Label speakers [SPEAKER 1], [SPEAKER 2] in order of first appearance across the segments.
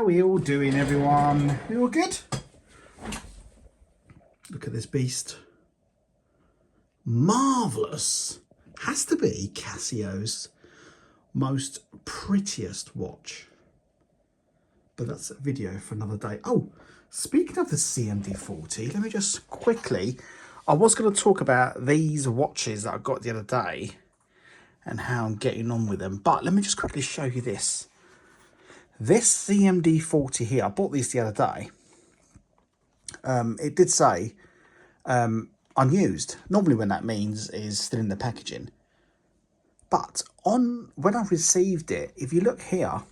[SPEAKER 1] How are we all doing, everyone? We all good? Look at this beast. Marvellous. Has to be Casio's most prettiest watch. But that's a video for another day. Oh, speaking of the CMD40, let me just quickly... I was going to talk about these watches that I got the other day and how I'm getting on with them. But let me just quickly show you this. This CMD40 here, I bought these the other day. It did say unused. Normally when that means is still in the packaging. But when I received it, if you look here,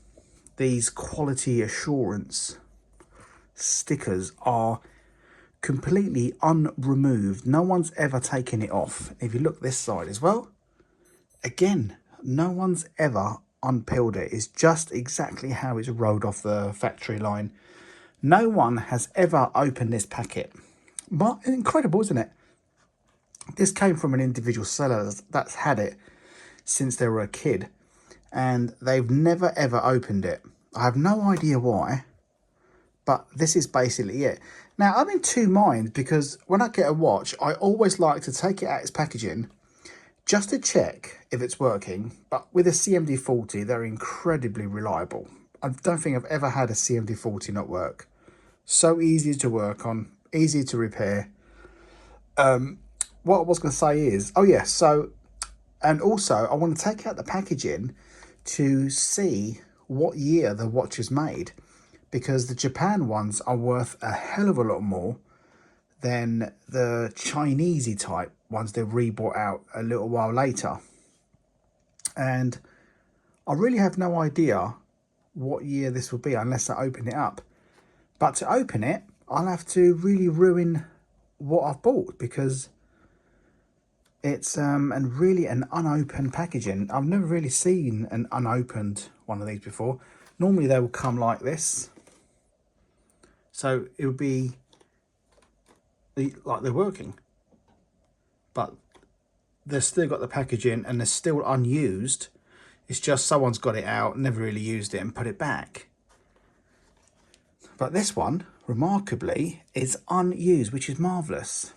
[SPEAKER 1] these quality assurance stickers are completely unremoved. No one's ever taken it off. If you look this side as well, again, no one's ever unpeeled it. It's just exactly how it's rolled off the factory line. No one has ever opened this packet. But incredible, isn't it? This came from an individual seller that's had it since they were a kid, and they've never ever opened it. I have no idea why, but this is basically it. Now, I'm in two minds because when I get a watch, I always like to take it out of its packaging just to check if it's working. But with a CMD40, they're incredibly reliable. I don't think I've ever had a CMD40 not work. So easy to work on, easy to repair. What I was going to say is, oh yeah, so, and also I want to take out the packaging to see what year the watch is made, because the Japan ones are worth a hell of a lot more than the Chinesey type ones they re-bought out a little while later. And I really have no idea what year this will be unless I open it up. But to open it, I'll have to really ruin what I've bought, because it's and really an unopened packaging. I've never really seen an unopened one of these before. Normally they will come like this. So it would be like they're working, but they've still got the packaging and they're still unused. It's just someone's got it out, never really used it, and put it back. But this one, remarkably, is unused, which is marvellous.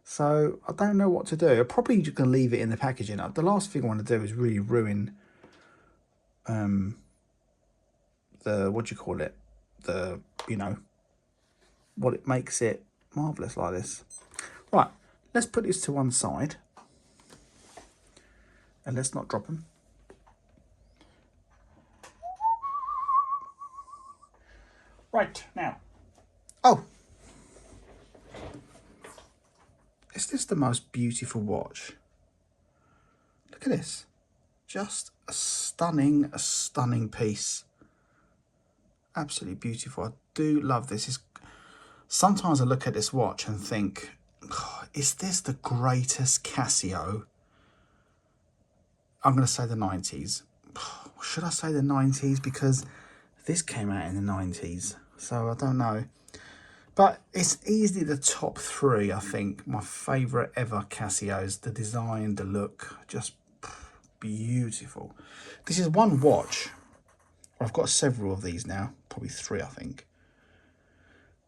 [SPEAKER 1] So I don't know what to do. I'm probably just going to leave it in the packaging. The last thing I want to do is really ruin the, what do you call it? The, you know, what it makes it marvellous like this. Right, let's put this to one side. And let's not drop them. Right, now. Oh! Is this the most beautiful watch? Look at this. Just a stunning piece. Absolutely beautiful. I do love this. Sometimes I look at this watch and think, oh, is this the greatest Casio? I'm going to say the 90s. Should I say the 90s? Because this came out in the 90s. So I don't know. But it's easily the top three, I think. My favourite ever Casios. The design, the look, just beautiful. This is one watch. I've got several of these now. Probably three, I think.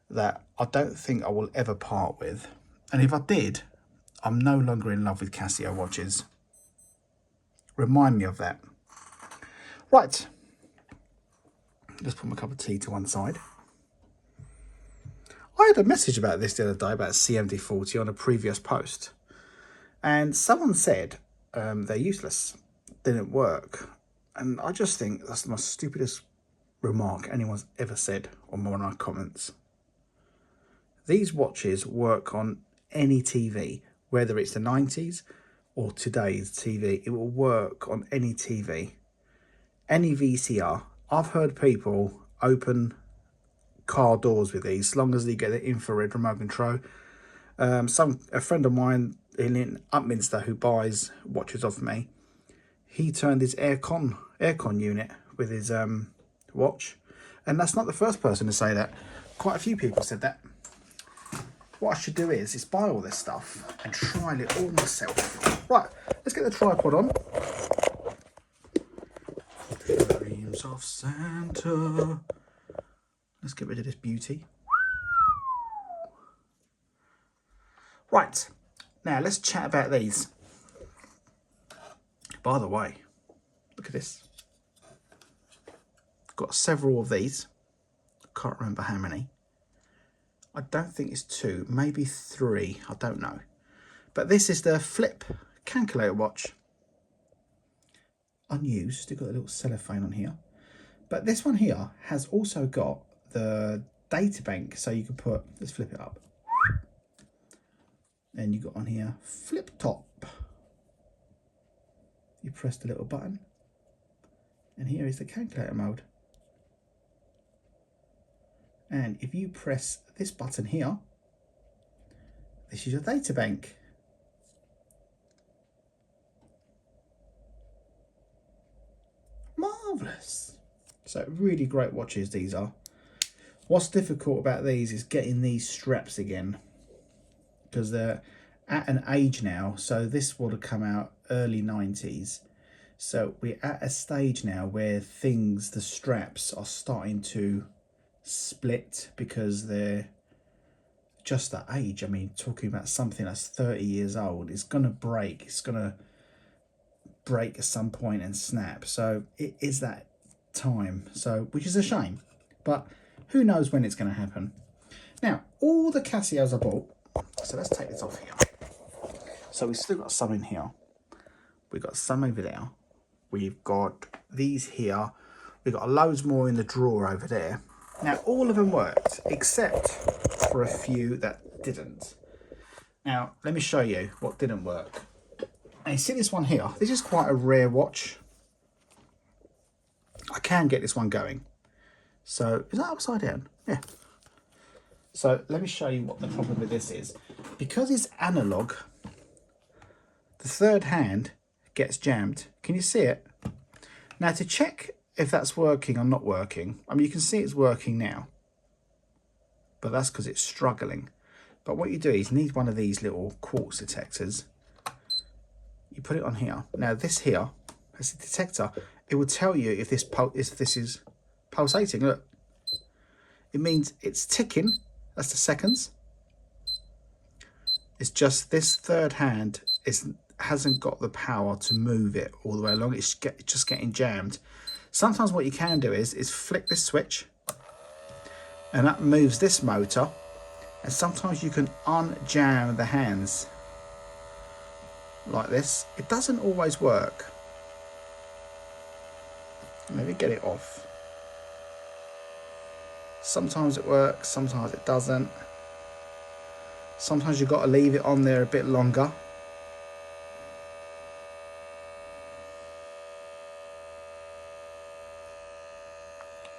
[SPEAKER 1] That I don't think I will ever part with. And if I did, I'm no longer in love with Casio watches. Remind me of that. Right. Let's put my cup of tea to one side. I had a message about this the other day, about CMD40 on a previous post. And someone said they're useless. Didn't work. And I just think that's the most stupidest remark anyone's ever said on one of my comments. These watches work on any TV, whether it's the 90s or today's TV. It will work on any TV, any VCR. I've heard people open car doors with these, as long as they get the infrared remote control. A friend of mine in Upminster who buys watches off me, he turned his aircon unit with his watch, and that's not the first person to say that. Quite a few people said that. What I should do is buy all this stuff and trial it all myself. Right, let's get the tripod on. Dreams of Santa. Let's get rid of this beauty. Right, now let's chat about these. By the way, look at this. Got several of these. Can't remember how many. I don't think it's 2, maybe 3, I don't know. But this is the flip calculator watch. Unused, still got a little cellophane on here. But this one here has also got the data bank, so you can put, let's flip it up. Then you got on here, flip top. You press the little button. And here is the calculator mode. And if you press this button here, this is your data bank. Marvellous. So really great watches these are. What's difficult about these is getting these straps again, because they're at an age now. So this would have come out early 90s. So we're at a stage now where the straps are starting to split because they're just that age. I mean, talking about something that's 30 years old, it's going to break. It's going to break at some point and snap. So it is that time, so which is a shame, but who knows when it's going to happen. Now, all the Casios I bought, so let's take this off here. So we've still got some in here, we've got some over there, we've got these here, we've got loads more in the drawer over there. Now all of them worked except for a few that didn't. Now let me show you what didn't work. And you see this one here, this is quite a rare watch. I can get this one going. So is that upside down? Yeah. So let me show you what the problem with this is. Because it's analog, the third hand gets jammed. Can you see it? Now to check if that's working or not working, I mean, you can see it's working now, but that's because it's struggling. But what you do is you need one of these little quartz detectors. You put it on here. Now this here has a detector. It will tell you if this is pulsating. Look, it means it's ticking. That's the seconds. It's just this third hand hasn't got the power to move it all the way along. It's just getting jammed. Sometimes what you can do is flick this switch, and that moves this motor. And sometimes you can unjam the hands like this. It doesn't always work. Let me get it off. Sometimes it works, sometimes it doesn't. Sometimes you've got to leave it on there a bit longer.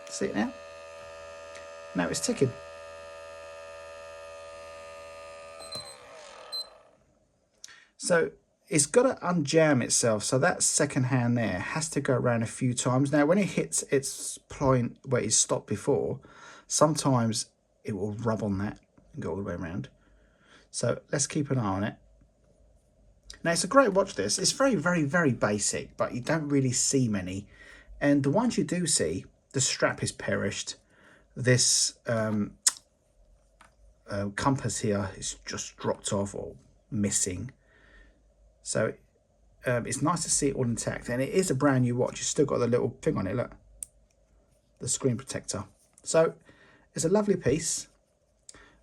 [SPEAKER 1] See it now? Now it's ticking. So it's got to unjam itself. So that second hand there has to go around a few times. Now when it hits its point where it stopped before, sometimes it will rub on that and go all the way around. So let's keep an eye on it. Now it's a great watch this. It's very, very, very basic, but you don't really see many. And the ones you do see, the strap is perished. This compass here is just dropped off or missing. So it's nice to see it all intact. And it is a brand new watch. It's still got the little thing on it, look. The screen protector. So it's a lovely piece.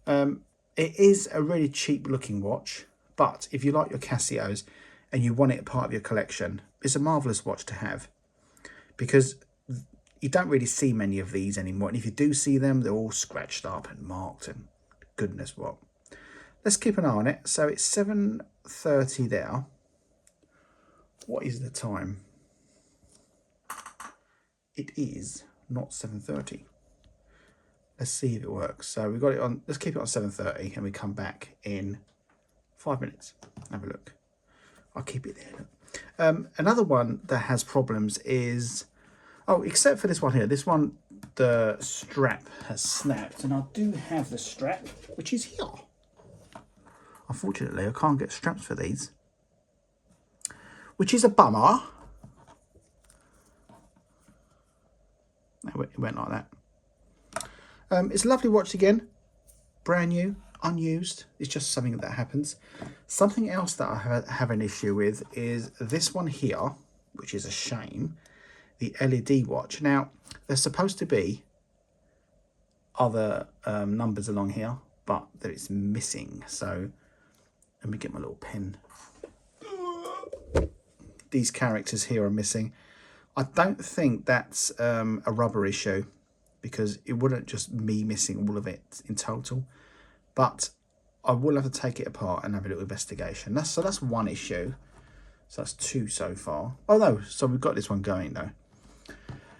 [SPEAKER 1] It is a really cheap looking watch. But if you like your Casios and you want it part of your collection, it's a marvellous watch to have. Because you don't really see many of these anymore. And if you do see them, they're all scratched up and marked and goodness what. Let's keep an eye on it. So it's 7:30 there. What is the time? It is not 7:30. Let's see if it works. So we've got it on, let's keep it on 7:30 and we come back in 5 minutes. Have a look. I'll keep it there. Another one that has problems is, oh, except for this one here. This one, the strap has snapped, and I do have the strap, which is here. Unfortunately, I can't get straps for these, which is a bummer. It went like that. It's a lovely watch again, brand new, unused. It's just something that happens. Something else that I have an issue with is this one here, which is a shame, the LED watch. Now, there's supposed to be other numbers along here, but that it's missing. So let me get my little pen. These characters here are missing. I don't think that's a rubber issue, because it wouldn't just me missing all of it in total. But I will have to take it apart and have a little investigation. So that's one issue. So that's two so far. Oh no, so we've got this one going though.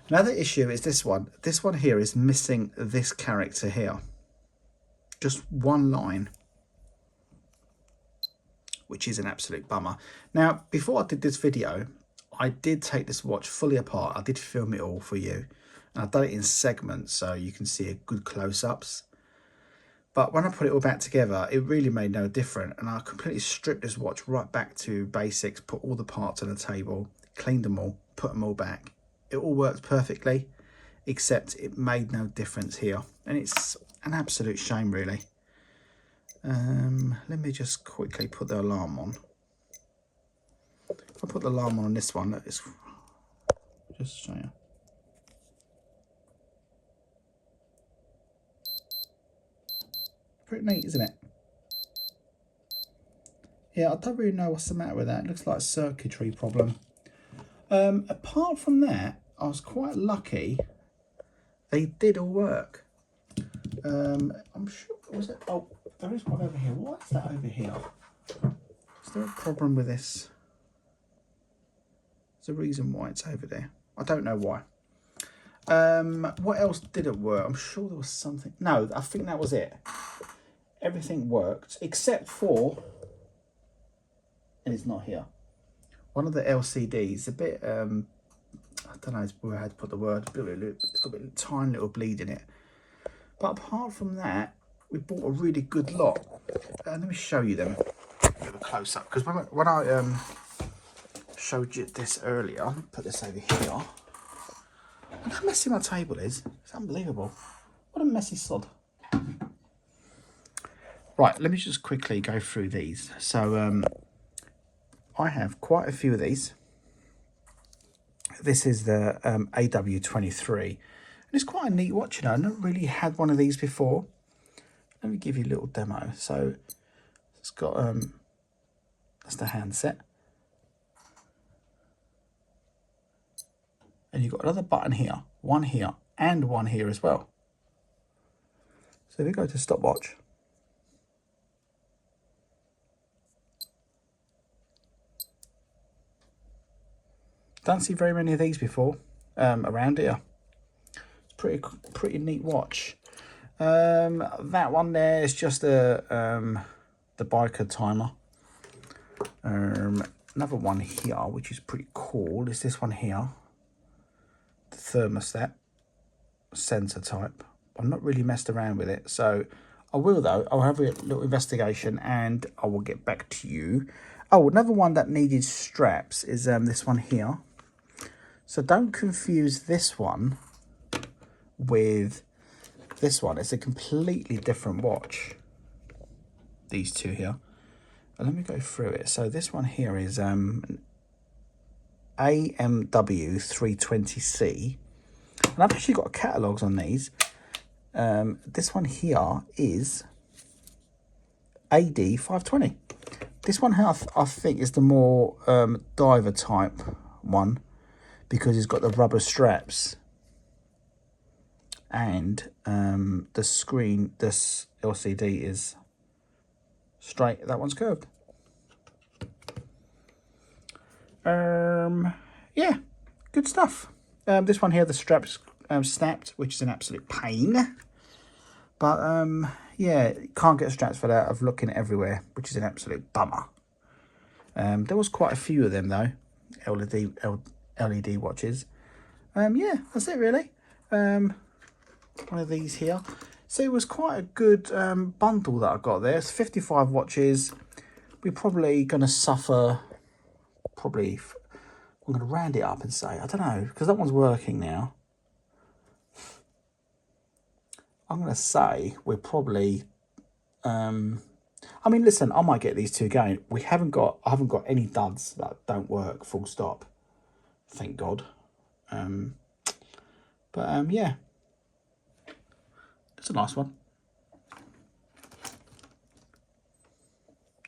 [SPEAKER 1] Another issue is this one. This one here is missing this character here. Just one line, which is an absolute bummer. Now, before I did this video, I did take this watch fully apart. I did film it all for you. And I've done it in segments so you can see a good close-ups. But when I put it all back together, it really made no difference. And I completely stripped this watch right back to basics, put all the parts on the table, cleaned them all, put them all back. It all worked perfectly, except it made no difference here. And it's an absolute shame, really. Let me just quickly put the alarm on. If I put the alarm on this one, it's just show you. Pretty neat, isn't it? Yeah, I don't really know what's the matter with that. It looks like a circuitry problem. Apart from that, I was quite lucky. They did all work. I'm sure, was it? Oh, there is one over here. What is that over here? Is there a problem with this? There's a reason why it's over there. I don't know why. What else didn't work? I'm sure there was something. No, I think that was it. Everything worked except for, and it's not here, one of the LCDs, a bit, I don't know where I had to put the word, it's got a bit, tiny little bleed in it. But apart from that, we bought a really good lot. Let me show you them a little close up, because when I showed you this earlier, put this over here, and how messy my table is. It's unbelievable. What a messy sod. Right, let me just quickly go through these. So I have quite a few of these. This is the AW23. And it's quite a neat watch, you know. I've not really had one of these before. Let me give you a little demo. So it's got, that's the handset. And you've got another button here, and one here as well. So if we go to stopwatch, don't see very many of these before around here. It's pretty neat watch. That one there is just the biker timer. Another one here, which is pretty cool, is this one here. The thermostat sensor type. I've not really messed around with it, so I will though. I'll have a little investigation and I will get back to you. Oh, another one that needed straps is this one here. So don't confuse this one with this one. It's a completely different watch, these two here. And let me go through it. So this one here is an AMW 320C. And I've actually got catalogues on these. This one here is AD 520. This one here I think is the more diver type one, because it's got the rubber straps, and the screen, this LCD is straight, that one's curved. Yeah, good stuff. This one here, the straps snapped, which is an absolute pain, but yeah, can't get straps for that. I've looked in everywhere, which is an absolute bummer. There was quite a few of them though, LED watches. Yeah, that's it really. One of these here. So it was quite a good bundle that I got there. It's 55 watches. We're probably going to suffer, I'm going to round it up and say, I don't know, because that one's working now. I'm going to say we're probably, I mean, listen, I might get these two going. I haven't got any duds that don't work, full stop. Thank God. Yeah, it's a nice one.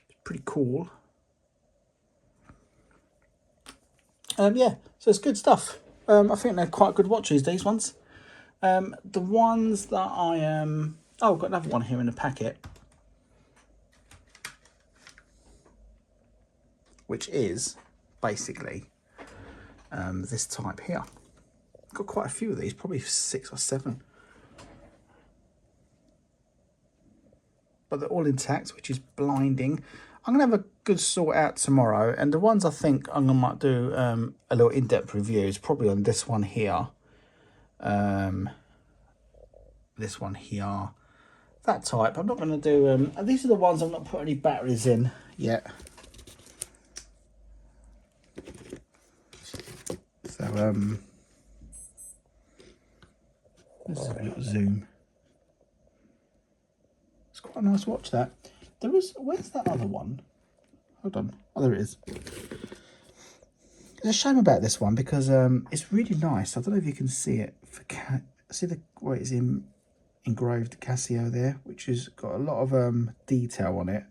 [SPEAKER 1] It's pretty cool. Yeah, so it's good stuff. I think they're quite good watches, these ones. The ones that I oh, I've got another one here in the packet, which is basically this type here. Got quite a few of these, probably 6 or 7, but they're all intact, which is blinding. I'm gonna have a good sort out tomorrow, and the ones I think I'm gonna might do a little in-depth review is probably on this one here, this one here, that type. I'm not gonna do these are the ones I've not put any batteries in yet. So this is a little zoom. It's quite a nice watch, that. There is, where's that other one? Hold on. Oh, there it is. It's a shame about this one because it's really nice. I don't know if you can see it. See the where it's engraved Casio there, which has got a lot of detail on it.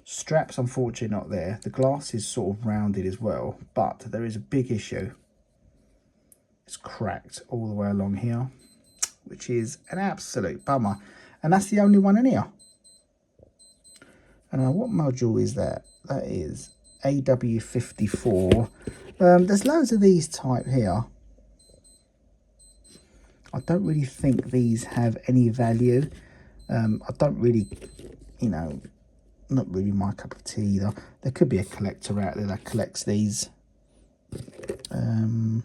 [SPEAKER 1] Straps, unfortunately, not there. The glass is sort of rounded as well, but there is a big issue. It's cracked all the way along here, which is an absolute bummer. And that's the only one in here. And what module is that? That is AW54. There's loads of these type here. I don't really think these have any value. I don't really, you know, not really my cup of tea either. There could be a collector out there that collects these. Oh,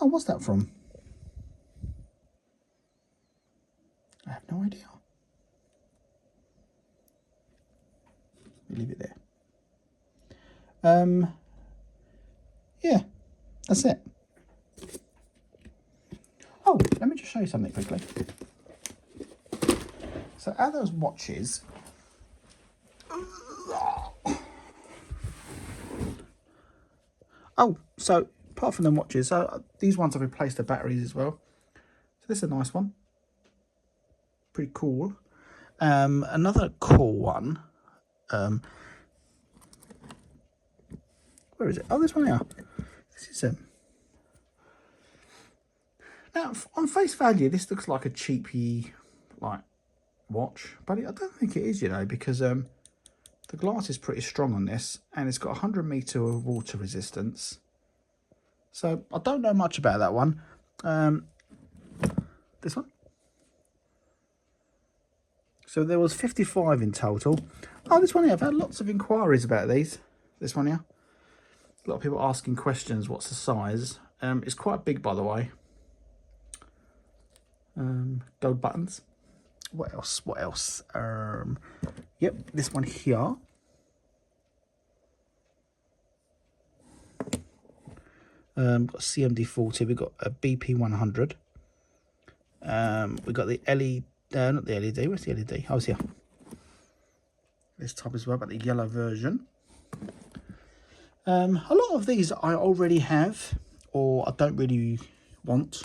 [SPEAKER 1] what's that from? I have no idea. Leave it there. Yeah, that's it. Oh, let me just show you something quickly. So out of those watches, oh, so apart from them watches, these ones have replaced the batteries as well. So this is a nice one. Pretty cool. Another cool one. Where is it? Oh, this one here. This is now on face value, this looks like a cheapy like watch, but I don't think it is, you know, because the glass is pretty strong on this, and it's got 100 meter of water resistance. So I don't know much about that one. This one. So there was 55 in total. Oh, this one here, I've had lots of inquiries about these. This one here. A lot of people asking questions, what's the size? It's quite big, by the way. Gold buttons. What else? What else? Yep, this one here. Got CMD40, we've got a BP100. We've got the LED, not the LED, where's the LED? Oh, it's here. This type as well, but the yellow version. A lot of these I already have, or I don't really want.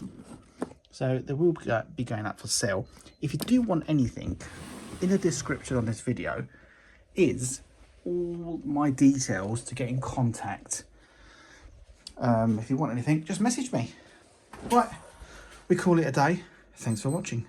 [SPEAKER 1] So they will be going up for sale. If you do want anything, in the description on this video is all my details to get in contact. If you want anything, just message me. Right, we call it a day. Thanks for watching.